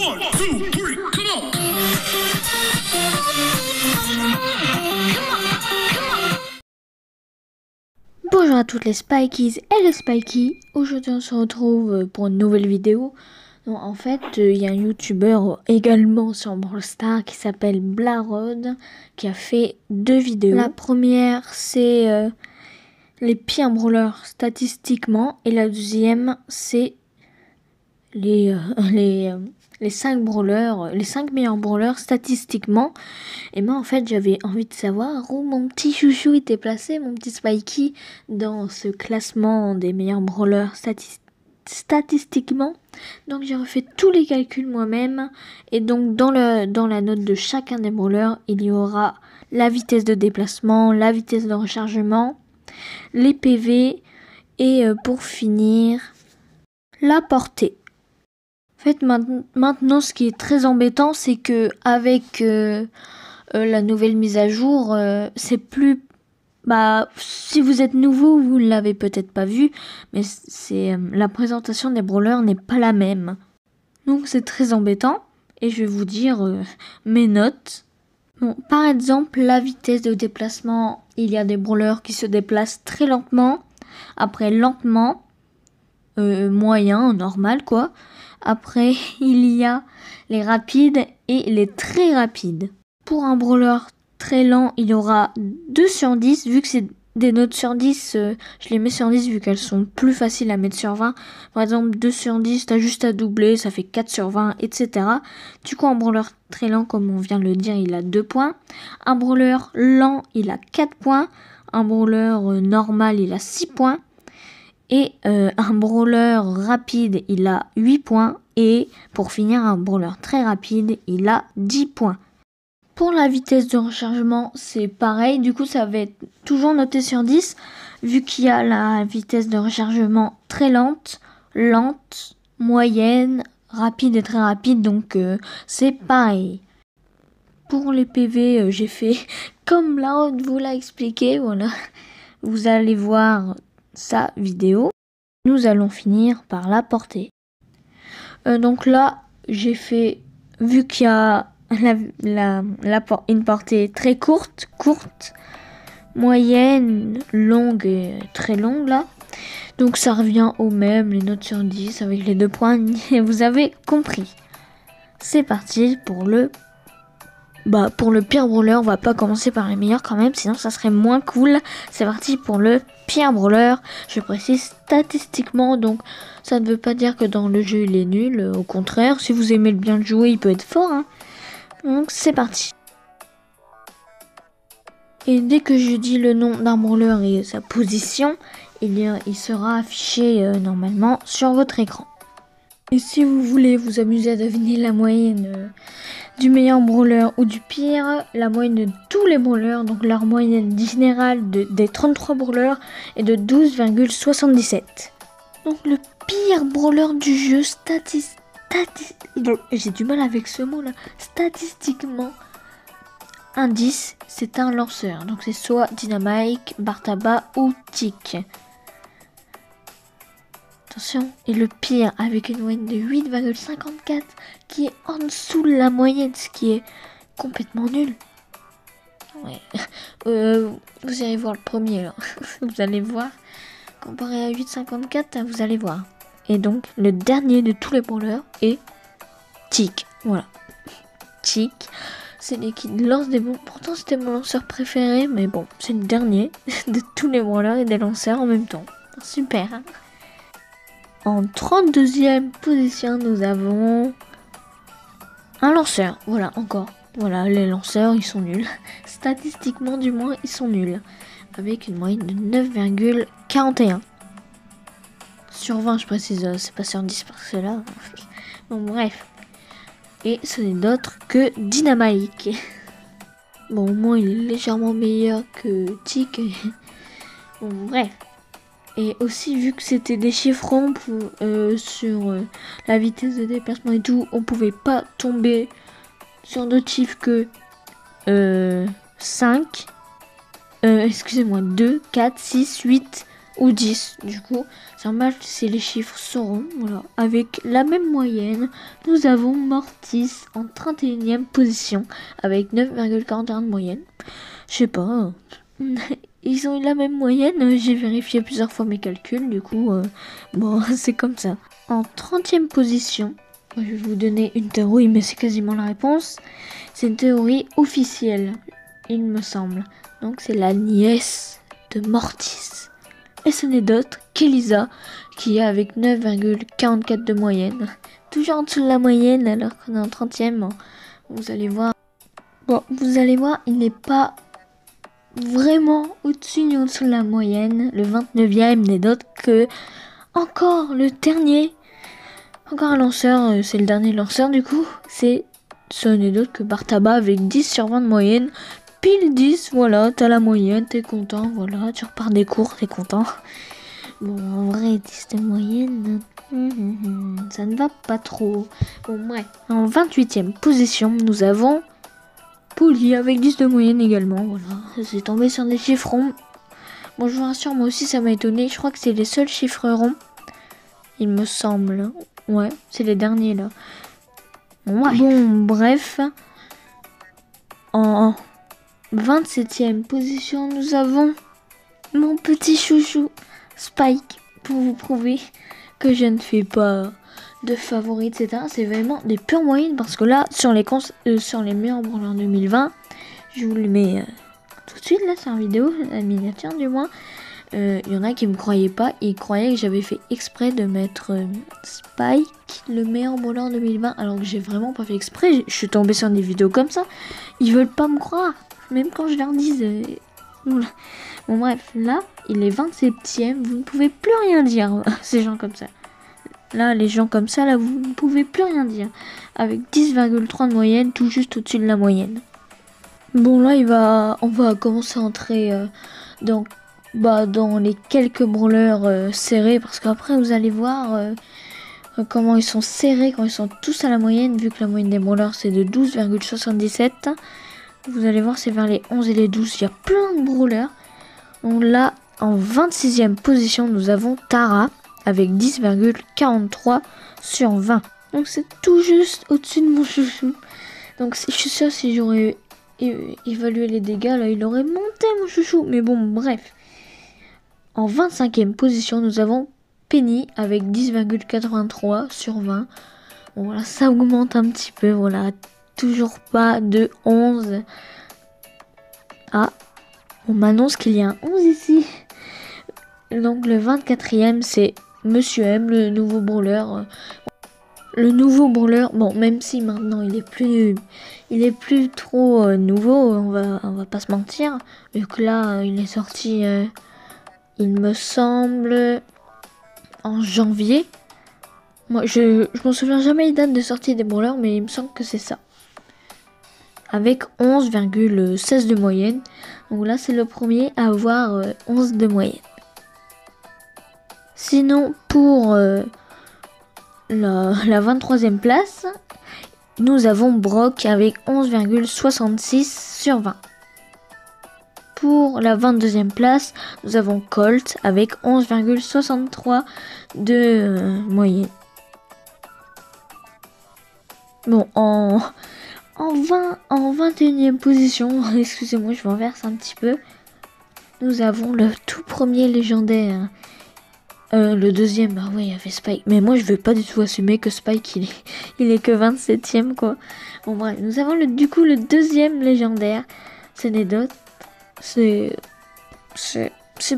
1, 2, 3, come on. Bonjour à toutes les Spikies et les Spiky. Aujourd'hui on se retrouve pour une nouvelle vidéo. Donc, en fait, il y a un youtubeur également sur Brawl Stars qui s'appelle Blarod qui a fait 2 vidéos. La première c'est les pires brawlers statistiquement et la deuxième c'est les 5 brawlers, les 5 meilleurs brawlers statistiquement. Et moi en fait j'avais envie de savoir où mon petit chouchou était placé, mon petit Spiky, dans ce classement des meilleurs brawlers statistiquement. Donc j'ai refait tous les calculs moi-même. Et donc dans la note de chacun des brawlers, il y aura la vitesse de déplacement, la vitesse de rechargement, les PV et pour finir, la portée. En fait, maintenant, ce qui est très embêtant, c'est que avec la nouvelle mise à jour, c'est plus... si vous êtes nouveau, vous ne l'avez peut-être pas vu, mais la présentation des brawlers n'est pas la même. Donc c'est très embêtant, et je vais vous dire mes notes. Bon, par exemple, la vitesse de déplacement, il y a des brawlers qui se déplacent très lentement, après lentement, moyen, normal quoi. Après, il y a les rapides et les très rapides. Pour un brawler très lent, il y aura 2 sur 10. Vu que c'est des notes sur 10, je les mets sur 10 vu qu'elles sont plus faciles à mettre sur 20. Par exemple, 2 sur 10, t'as juste à doubler, ça fait 4 sur 20, etc. Du coup, un brawler très lent, comme on vient de le dire, il a 2 points. Un brawler lent, il a 4 points. Un brawler normal, il a 6 points. Et un brawler rapide, il a 8 points. Et pour finir, un brawler très rapide, il a 10 points. Pour la vitesse de rechargement, c'est pareil. Du coup, ça va être toujours noté sur 10. Vu qu'il y a la vitesse de rechargement très lente, moyenne, rapide et très rapide. Donc, c'est pareil. Pour les PV, j'ai fait comme Blarod vous l'a expliqué. Voilà. Vous allez voir sa vidéo. Nous allons finir par la portée. Donc là, j'ai fait, vu qu'il y a une portée très courte, moyenne, longue et très longue là. Donc ça revient au même, les notes sur 10 avec les 2 points. Vous avez compris. C'est parti pour le pire brawler. On va pas commencer par les meilleurs quand même, sinon ça serait moins cool. C'est parti pour le pire brawler. Je précise statistiquement, donc ça ne veut pas dire que dans le jeu il est nul. Au contraire, si vous aimez bien le jouer, il peut être fort. Hein. Donc c'est parti. Et dès que je dis le nom d'un brawler et sa position, il sera affiché normalement sur votre écran. Et si vous voulez vous amuser à deviner la moyenne du meilleur brawler ou du pire, la moyenne de tous les brawlers, donc leur moyenne générale des 33 brawlers est de 12,77. Donc le pire brawler du jeu j'ai du mal avec ce mot là, statistiquement, indice, c'est un lanceur. Donc c'est soit Dynamite, Bartaba ou Tick. Attention, et le pire avec une moyenne de 8,54 qui est en dessous de la moyenne, ce qui est complètement nul. Ouais. Vous allez voir le premier là. Vous allez voir. Comparé à 8,54, vous allez voir. Et donc le dernier de tous les brawlers est Tick. Voilà. Tick. C'est lui qui lance des bombes. Pourtant c'était mon lanceur préféré, mais bon, c'est le dernier de tous les brawlers et des lanceurs en même temps. Super. Hein. En 32e position, nous avons un lanceur. Voilà, encore. Voilà, les lanceurs, ils sont nuls. Statistiquement, du moins, ils sont nuls. Avec une moyenne de 9,41. Sur 20, je précise. C'est pas sur 10 parce que là... Bon, bref. Et ce n'est d'autre que Dynamite. Bon, au moins, il est légèrement meilleur que Tick. Bon, bref. Et aussi, vu que c'était des chiffres ronds sur la vitesse de déplacement et tout, on pouvait pas tomber sur d'autres chiffres que 5, excusez-moi, 2, 4, 6, 8, ou 10. Du coup, c'est normal si les chiffres seront. Voilà. Avec la même moyenne, nous avons Mortis en 31e position avec 9,41 de moyenne. Je sais pas. Ils ont eu la même moyenne. J'ai vérifié plusieurs fois mes calculs. Du coup, bon, c'est comme ça. En 30e position, je vais vous donner une théorie, mais c'est quasiment la réponse. C'est une théorie officielle, il me semble. Donc, c'est la nièce de Mortis. Et ce n'est d'autre qu'Elisa, qui est avec 9,44 de moyenne. Toujours en dessous de la moyenne, alors qu'on est en 30e. Vous allez voir. Bon, vous allez voir, il n'est pas vraiment au-dessus ni au-dessous de la moyenne. Le 29e n'est d'autre que encore le dernier. Encore un lanceur, c'est le dernier lanceur du coup. Ce n'est d'autre que Bartaba avec 10 sur 20 de moyenne. Pile 10, voilà, t'as la moyenne, t'es content, voilà, tu repars des cours, t'es content. Bon, en vrai, 10 de moyenne, ça ne va pas trop. Bon, bref. En 28e position, nous avons Poli avec 10 de moyenne également, voilà. C'est tombé sur des chiffres ronds. Bon, je vous rassure, moi aussi, ça m'a étonné. Je crois que c'est les seuls chiffres ronds, il me semble. Ouais, c'est les derniers, là. Ouais. Bon, bref. En 27e position, nous avons mon petit chouchou Spike, pour vous prouver que je ne fais pas de favoris, etc. C'est vraiment des pures moyennes, parce que là, sur les meilleurs brawlers 2020, je vous le mets tout de suite là sur la vidéo, la miniature du moins. Il y en a qui me croyaient pas, ils croyaient que j'avais fait exprès de mettre Spike, le meilleur brawler 2020, alors que j'ai vraiment pas fait exprès. Je suis tombée sur des vidéos comme ça, ils veulent pas me croire, même quand je leur dis. Bon bref, là, il est 27e, vous ne pouvez plus rien dire, ces gens comme ça. Là, les gens comme ça, là, vous ne pouvez plus rien dire. Avec 10,3 de moyenne, tout juste au-dessus de la moyenne. Bon, là, on va commencer à entrer dans les quelques brawlers serrés, parce qu'après, vous allez voir comment ils sont serrés quand ils sont tous à la moyenne, vu que la moyenne des brawlers, c'est de 12,77. Vous allez voir, c'est vers les 11 et les 12, il y a plein de brawlers. Donc là, en 26e position, nous avons Tara avec 10,43 sur 20. Donc c'est tout juste au-dessus de mon chouchou. Donc je suis sûre, si j'aurais évalué les dégâts, là, il aurait monté mon chouchou. Mais bon, bref. En 25e position, nous avons Penny avec 10,83 sur 20. Bon, voilà, ça augmente un petit peu, voilà. Toujours pas de 11. Ah, on m'annonce qu'il y a un 11 ici. Donc le 24e, c'est Monsieur M, le nouveau brawler. Le nouveau brawler, bon, même si maintenant il est plus trop nouveau, on va pas se mentir. Vu que là, il est sorti, il me semble, en janvier. Moi, je m'en souviens jamais les dates de sortie des brawlers, mais il me semble que c'est ça. Avec 11,16 de moyenne. Donc là, c'est le premier à avoir 11 de moyenne. Sinon, pour la 23e place, nous avons Brock avec 11,66 sur 20. Pour la 22e place, nous avons Colt avec 11,63 de moyenne. Bon, en 21e position, excusez-moi, je m'enverse un petit peu. Nous avons le tout premier légendaire. Le deuxième, bah ouais, il y avait Spike. Mais moi, je veux pas du tout assumer que Spike, il est que 27e, quoi. Bon, bref, nous avons du coup le deuxième légendaire. Ce n'est d'autre. C'est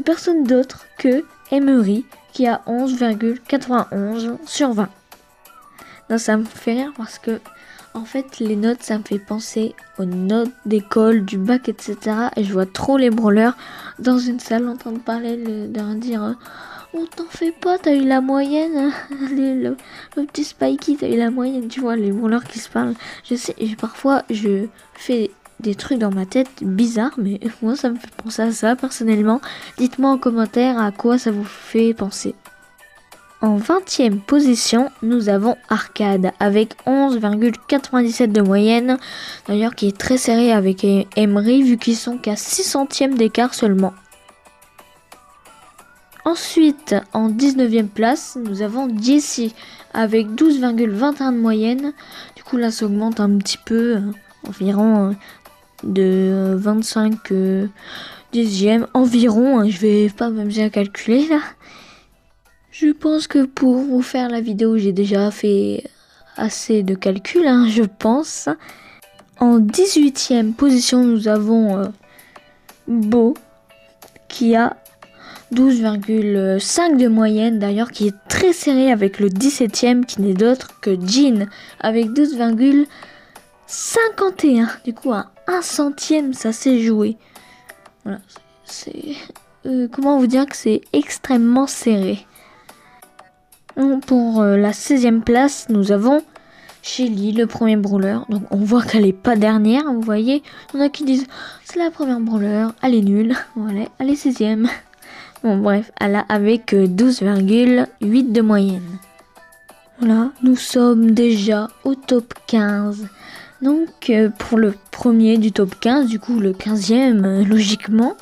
personne d'autre que Emery, qui a 11,91 sur 20. Non, ça me fait rire parce que, en fait, les notes, ça me fait penser aux notes d'école, du bac, etc. Et je vois trop les brawlers dans une salle en train de parler, de dire on t'en fait pas, t'as eu la moyenne. Le petit Spikey, t'as eu la moyenne. Tu vois, les brawlers qui se parlent. Je sais, parfois, je fais des trucs dans ma tête bizarres, mais moi, ça me fait penser à ça, personnellement. Dites-moi en commentaire à quoi ça vous fait penser. En 20e position, nous avons Arcade avec 11,97 de moyenne. D'ailleurs, qui est très serré avec Emery, vu qu'ils sont qu'à 6 centièmes d'écart seulement. Ensuite, en 19e place, nous avons Jessie avec 12,21 de moyenne. Du coup, là, ça augmente un petit peu, environ de 25 dixièmes. Environ, je vais pas m'amuser à calculer là. Je pense que pour vous faire la vidéo, j'ai déjà fait assez de calculs, je pense. En 18e position, nous avons Beau qui a 12,5 de moyenne, d'ailleurs, qui est très serré avec le 17e qui n'est d'autre que Jean avec 12,51. Du coup, à 1 centième, ça s'est joué. Voilà, c'est comment vous dire que c'est extrêmement serré. Pour la 16e place, nous avons Shelly, le premier brawler. Donc on voit qu'elle est pas dernière, vous voyez. Il y en a qui disent c'est la première brawler, elle est nulle. Voilà, elle est 16e. Bon bref, elle a avec 12,8 de moyenne. Voilà, nous sommes déjà au top 15. Donc pour le premier du top 15, du coup le 15e logiquement,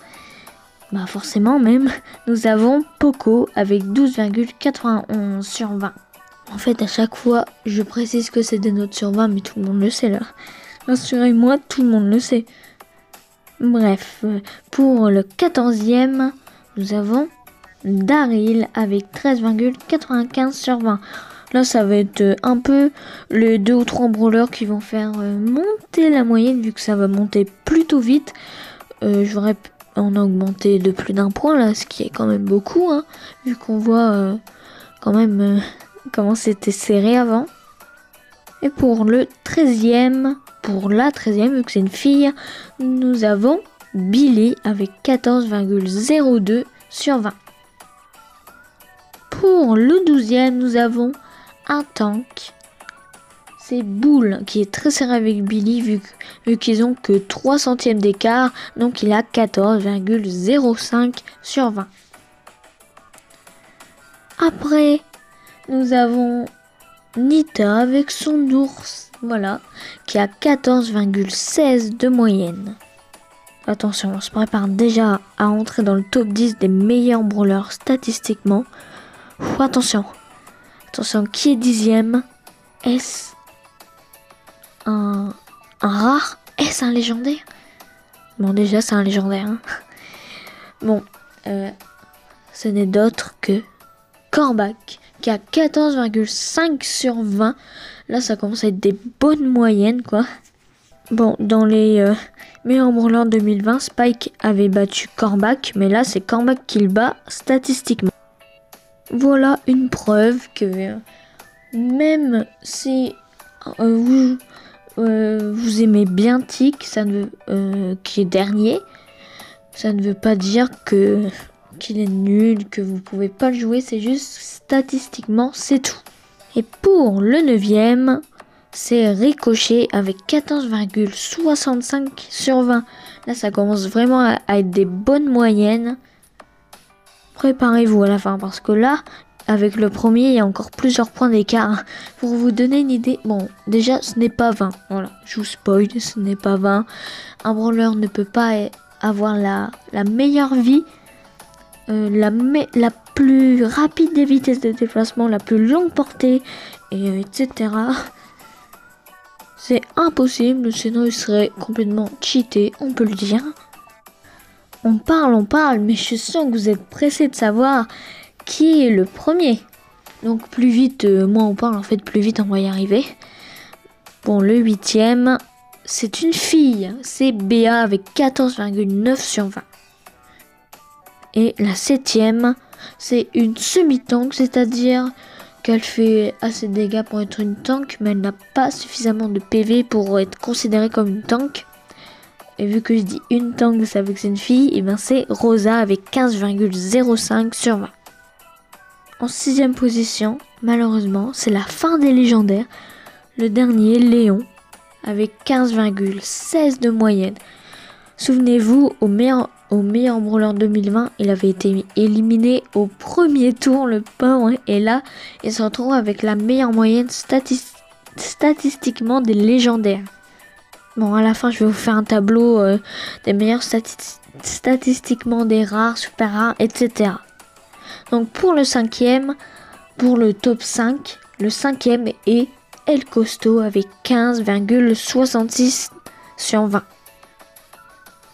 bah forcément même, nous avons Poco avec 12,91 sur 20. En fait, à chaque fois, je précise que c'est des notes sur 20, mais tout le monde le sait là. Rassurez-moi, tout le monde le sait. Bref, pour le 14e, nous avons Daryl avec 13,95 sur 20. Là, ça va être un peu les 2 ou 3 brawlers qui vont faire monter la moyenne, vu que ça va monter plutôt vite. On a augmenté de plus d'un point là, ce qui est quand même beaucoup, vu qu'on voit quand même comment c'était serré avant. Et pour le 13e, pour la 13e, vu que c'est une fille, nous avons Billy avec 14,02 sur 20. Pour le 12e, nous avons un tank. C'est Bull qui est très serré avec Billy vu qu'ils ont que 3 centièmes d'écart. Donc il a 14,05 sur 20. Après, nous avons Nita avec son ours. Voilà, qui a 14,16 de moyenne. Attention, on se prépare déjà à entrer dans le top 10 des meilleurs brawlers statistiquement. Attention, qui est 10e? Est-ce un rare? Est-ce un légendaire? Bon, déjà, c'est un légendaire. Bon, ce n'est d'autre que Corbac, qui a 14,5 sur 20. Là, ça commence à être des bonnes moyennes, quoi. Bon, dans les meilleurs brawlers 2020, Spike avait battu Corbac, mais là, c'est Corbac qui le bat statistiquement. Voilà une preuve que même si vous aimez bien Tic, qui est dernier, ça ne veut pas dire qu'il est nul, que vous pouvez pas le jouer, c'est juste statistiquement, c'est tout. Et pour le 9e, c'est Ricochet avec 14,65 sur 20. Là, ça commence vraiment à être des bonnes moyennes. Préparez-vous à la fin, parce que là, avec le premier, il y a encore plusieurs points d'écart. Pour vous donner une idée, bon, déjà, ce n'est pas 20. Voilà, je vous spoil, ce n'est pas 20. Un brawler ne peut pas avoir la meilleure vie, la plus rapide des vitesses de déplacement, la plus longue portée, etc. C'est impossible, sinon il serait complètement cheaté, on peut le dire. On parle, mais je suis sûre que vous êtes pressés de savoir qui est le premier. Donc plus vite, moins on parle, en fait, plus vite on va y arriver. Bon, le 8e, c'est une fille, c'est Béa avec 14,9 sur 20. Et la 7e, c'est une semi-tank, c'est-à-dire qu'elle fait assez de dégâts pour être une tank, mais elle n'a pas suffisamment de PV pour être considérée comme une tank. Et vu que je dis une tank, vous savez que c'est une fille, et bien c'est Rosa avec 15,05 sur 20. En 6e position, malheureusement, c'est la fin des légendaires. Le dernier, Léon, avec 15,16 de moyenne. Souvenez-vous, au meilleur brawler 2020, il avait été éliminé au premier tour, le pauvre, et là, il se retrouve avec la meilleure moyenne statistiquement des légendaires. Bon, à la fin, je vais vous faire un tableau des meilleurs statistiquement des rares, super rares, etc. Donc pour le cinquième, pour le top 5, le cinquième est El Costo avec 15,66 sur 20.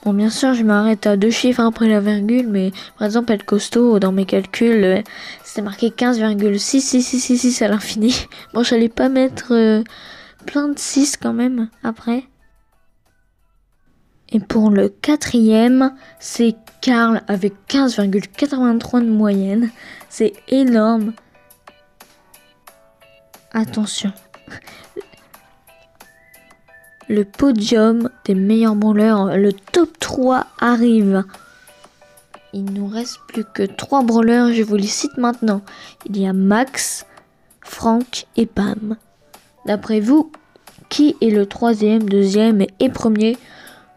Bon, bien sûr, je m'arrête à 2 chiffres après la virgule, mais par exemple, El Costo, dans mes calculs, c'était marqué 15,6666 à l'infini. Bon, j'allais pas mettre plein de 6 quand même après. Et pour le quatrième, c'est Karl avec 15,83 de moyenne. C'est énorme. Attention. Le podium des meilleurs brawlers, le top 3 arrive. Il nous reste plus que 3 brawlers, je vous les cite maintenant. Il y a Max, Franck et Pam. D'après vous, qui est le troisième, deuxième et premier?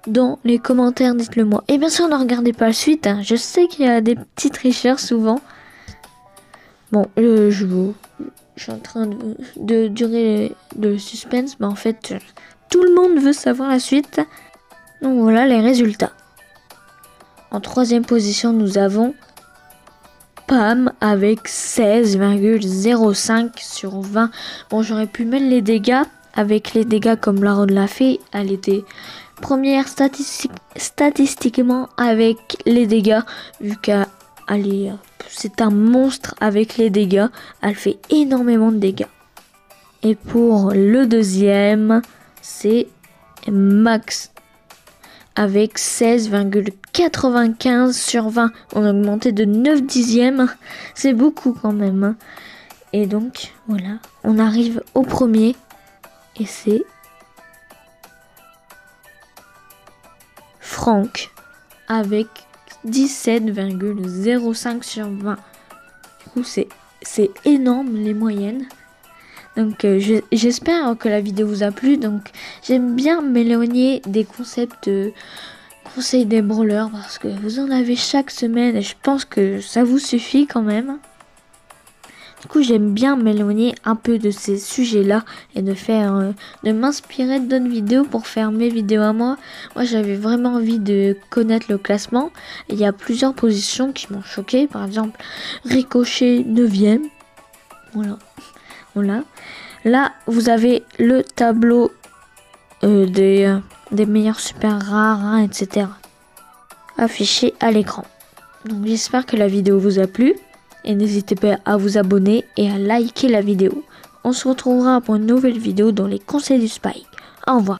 Dans les commentaires, dites-le moi. Et bien sûr, ne regardez pas la suite. Hein. Je sais qu'il y a des petits tricheurs souvent. Bon, je suis en train de durer le suspense. Mais en fait, tout le monde veut savoir la suite. Donc voilà les résultats. En troisième position, nous avons Pam avec 16,05 sur 20. Bon, j'aurais pu mettre les dégâts. Avec les dégâts comme Larod l'a fait, elle était première statistiquement avec les dégâts, vu qu'elle c'est un monstre avec les dégâts, elle fait énormément de dégâts. Et pour le deuxième, c'est Max avec 16,95 sur 20. On a augmenté de 9 dixièmes, c'est beaucoup quand même. Et donc voilà, on arrive au premier et c'est Franck avec 17,05 sur 20. Du coup, c'est énorme les moyennes. Donc, j'espère que la vidéo vous a plu. Donc, j'aime bien m'éloigner des concepts conseils des brawlers parce que vous en avez chaque semaine et je pense que ça vous suffit quand même. Du coup, j'aime bien m'éloigner un peu de ces sujets-là et de m'inspirer d'autres vidéos pour faire mes vidéos à moi. Moi, j'avais vraiment envie de connaître le classement. Il y a plusieurs positions qui m'ont choqué. Par exemple, Ricochet 9e. Voilà. Là, vous avez le tableau des meilleurs super rares, hein, etc. affiché à l'écran. Donc, j'espère que la vidéo vous a plu. Et n'hésitez pas à vous abonner et à liker la vidéo. On se retrouvera pour une nouvelle vidéo dans les conseils du Spike. Au revoir.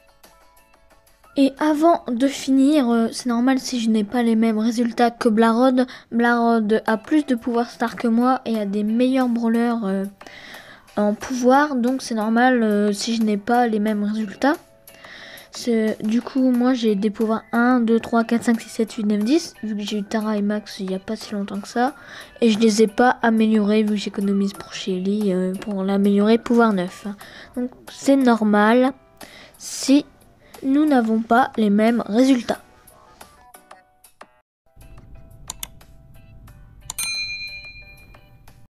Et avant de finir, c'est normal si je n'ai pas les mêmes résultats que Blarod. Blarod a plus de pouvoir star que moi et a des meilleurs brawlers en pouvoir. Donc c'est normal si je n'ai pas les mêmes résultats. Du coup, moi j'ai des pouvoirs 1, 2, 3, 4, 5, 6, 7, 8, 9, 10. Vu que j'ai eu Tara et Max il n'y a pas si longtemps que ça. Et je les ai pas améliorés vu que j'économise pour Shelly pour l'améliorer pouvoir 9. Donc c'est normal si nous n'avons pas les mêmes résultats.